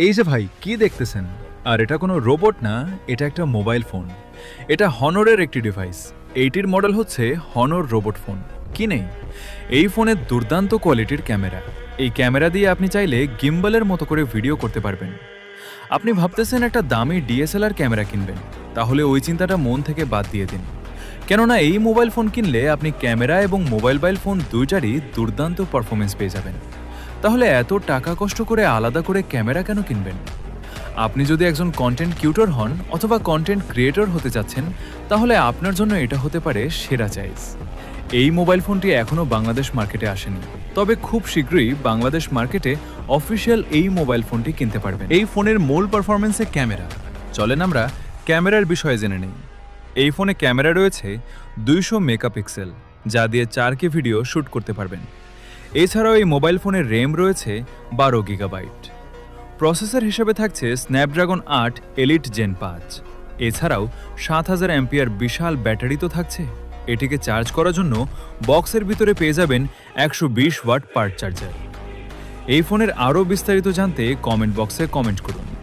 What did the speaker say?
এই যে ভাই কি দেখতেছেন? আর এটা কোনো রোবট না, এটা একটা মোবাইল ফোন। এটা হনরের একটি ডিভাইস। এইটির মডেল হচ্ছে হনর রোবট ফোন। কি নেই, এই ফোনের দুর্দান্ত কোয়ালিটির ক্যামেরা। এই ক্যামেরা দিয়ে আপনি চাইলে গিম্বলের মতো করে ভিডিও করতে পারবেন। আপনি ভাবতেছেন একটা দামি ডিএসএলআর ক্যামেরা কিনবেন, তাহলে ওই চিন্তাটা মন থেকে বাদ দিয়ে দিন। কেননা এই মোবাইল ফোন কিনলে আপনি ক্যামেরা এবং মোবাইল ফোন দুইটারই দুর্দান্ত পারফরমেন্স পেয়ে যাবেন। তাহলে এত টাকা কষ্ট করে আলাদা করে ক্যামেরা কেন কিনবেন? আপনি যদি একজন কন্টেন্ট কিউটর হন অথবা কন্টেন্ট ক্রিয়েটর হতে চাচ্ছেন, তাহলে আপনার জন্য এটা হতে পারে সেরা চয়েস। এই মোবাইল ফোনটি এখনও বাংলাদেশ মার্কেটে আসেনি, তবে খুব শীঘ্রই বাংলাদেশ মার্কেটে অফিসিয়াল এই মোবাইল ফোনটি কিনতে পারবেন। এই ফোনের মূল পারফরমেন্সে ক্যামেরা। চলেন আমরা ক্যামেরার বিষয়ে জেনে নেই। এই ফোনে ক্যামেরা রয়েছে 200 মেগাপিক্সেল, যা দিয়ে 4K ভিডিও শ্যুট করতে পারবেন। এছাড়াও এই মোবাইল ফোনের র্যাম রয়েছে 12 গিগাবাইট। প্রসেসর হিসেবে থাকছে স্ন্যাপড্রাগন 8 এলিট জেন 5। এছাড়াও 7000 অ্যাম্পিয়ার বিশাল ব্যাটারি তো থাকছে। এটিকে চার্জ করার জন্য বক্সের ভিতরে পেয়ে যাবেন 120 ওয়াট পার্ট চার্জার। এই ফোনের আরও বিস্তারিত জানতে কমেন্ট বক্সে কমেন্ট করুন।